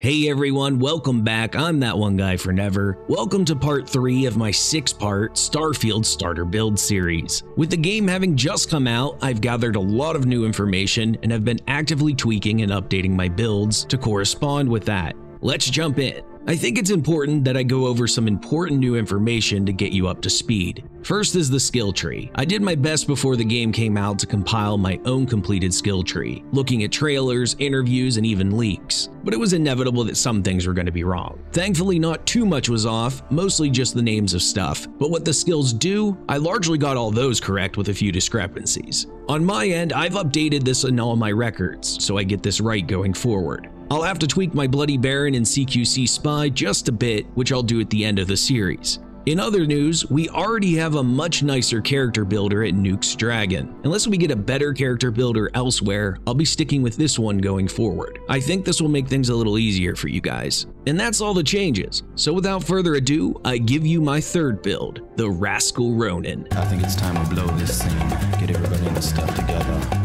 Hey everyone, welcome back. I'm that one guy for never. Welcome to part 3 of my 6-part Starfield starter build series. With the game having just come out, I've gathered a lot of new information and have been actively tweaking and updating my builds to correspond with that. Let's jump in. I think it's important that I go over some important new information to get you up to speed. First is the skill tree. I did my best before the game came out to compile my own completed skill tree, looking at trailers, interviews, and even leaks. But it was inevitable that some things were going to be wrong. Thankfully, not too much was off, mostly just the names of stuff. But what the skills do, I largely got all those correct with a few discrepancies. On my end, I've updated this in all my records, so I get this right going forward. I'll have to tweak my Bloody Baron and CQC Spy just a bit, which I'll do at the end of the series. In other news, we already have a much nicer character builder at Nuke's Dragon. Unless we get a better character builder elsewhere, I'll be sticking with this one going forward. I think this will make things a little easier for you guys. And that's all the changes. So without further ado, I give you my third build, the Rascal Ronin. I think it's time to blow this scene, get everybody in the stuff together.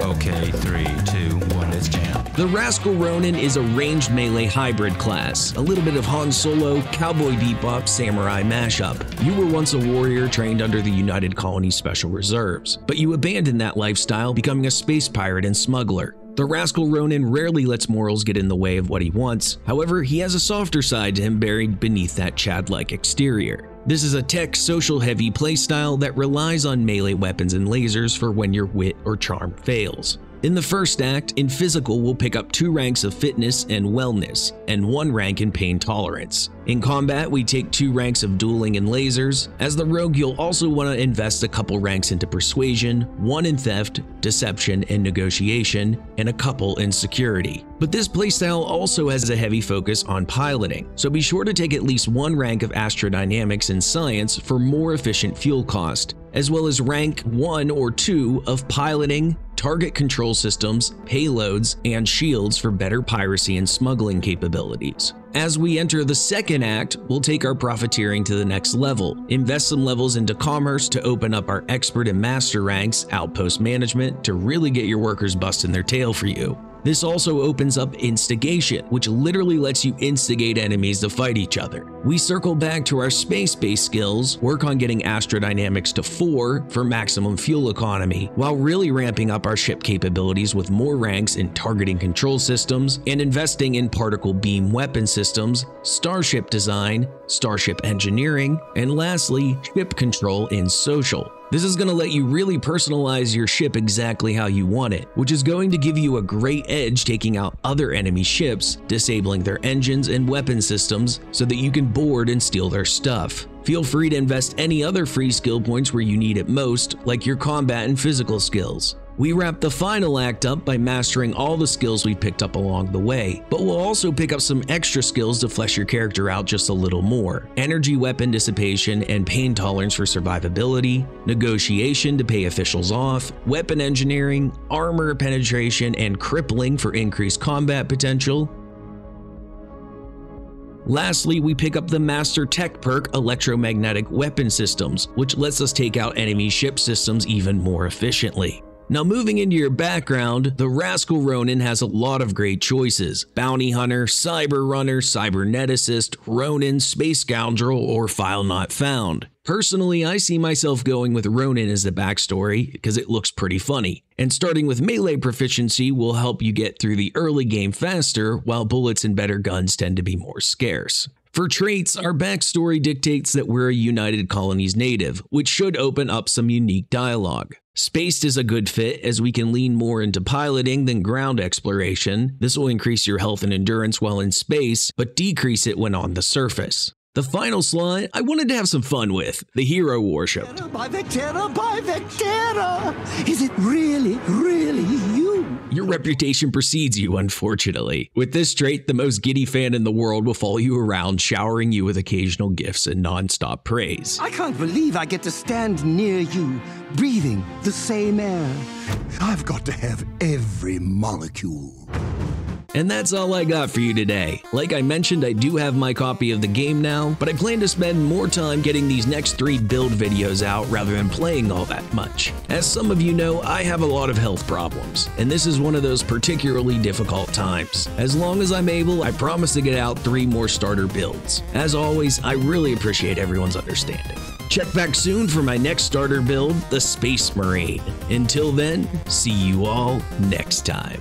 Okay, 3, 2, 1, let's jam. The Rascal Ronin is a ranged melee hybrid class, a little bit of Han Solo, Cowboy Bebop, Samurai mashup. You were once a warrior trained under the United Colonies Special Reserves, but you abandoned that lifestyle, becoming a space pirate and smuggler. The Rascal Ronin rarely lets morals get in the way of what he wants. However, he has a softer side to him buried beneath that Chad-like exterior. This is a tech, social-heavy playstyle that relies on melee weapons and lasers for when your wit or charm fails. In the first act, in physical, we'll pick up 2 ranks of fitness and wellness, and 1 rank in pain tolerance. In combat, we take 2 ranks of dueling and lasers. As the rogue, you'll also want to invest a couple ranks into persuasion, 1 in theft, deception, and negotiation, and a couple in security. But this playstyle also has a heavy focus on piloting, so be sure to take at least 1 rank of astrodynamics and science for more efficient fuel cost, as well as rank 1 or 2 of piloting, target control systems, payloads, and shields for better piracy and smuggling capabilities. As we enter the second act, we'll take our profiteering to the next level, invest some levels into commerce to open up our expert and master ranks, outpost management to really get your workers busting their tail for you. This also opens up instigation, which literally lets you instigate enemies to fight each other. We circle back to our space-based skills, work on getting astrodynamics to 4 for maximum fuel economy, while really ramping up our ship capabilities with more ranks in targeting control systems and investing in particle beam weapon systems, starship design, starship engineering, and lastly, ship control in social. This is going to let you really personalize your ship exactly how you want it, which is going to give you a great edge taking out other enemy ships, disabling their engines and weapon systems so that you can board and steal their stuff. Feel free to invest any other free skill points where you need it most, like your combat and physical skills. We wrap the final act up by mastering all the skills we picked up along the way, but we'll also pick up some extra skills to flesh your character out just a little more. Energy weapon dissipation and pain tolerance for survivability, negotiation to pay officials off, weapon engineering, armor penetration, and crippling for increased combat potential. Lastly, we pick up the Master Tech perk Electromagnetic Weapon Systems, which lets us take out enemy ship systems even more efficiently. Now moving into your background, the Rascal Ronin has a lot of great choices: Bounty Hunter, Cyber Runner, Cyberneticist, Ronin, Space Scoundrel, or File Not Found. Personally, I see myself going with Ronin as the backstory because it looks pretty funny, and starting with melee proficiency will help you get through the early game faster, while bullets and better guns tend to be more scarce. For traits, our backstory dictates that we're a United Colonies native, which should open up some unique dialogue. Spaced is a good fit as we can lean more into piloting than ground exploration. This will increase your health and endurance while in space, but decrease it when on the surface. The final slot I wanted to have some fun with, the hero worshipped. By the terror, is it really you? Your reputation precedes you, unfortunately. With this trait, the most giddy fan in the world will follow you around, showering you with occasional gifts and non-stop praise. I can't believe I get to stand near you, breathing the same air. I've got to have every molecule. And that's all I got for you today. Like I mentioned, I do have my copy of the game now, but I plan to spend more time getting these next 3 build videos out rather than playing all that much. As some of you know, I have a lot of health problems, and this is one of those particularly difficult times. As long as I'm able, I promise to get out 3 more starter builds. As always, I really appreciate everyone's understanding. Check back soon for my next starter build, the Space Marine. Until then, see you all next time.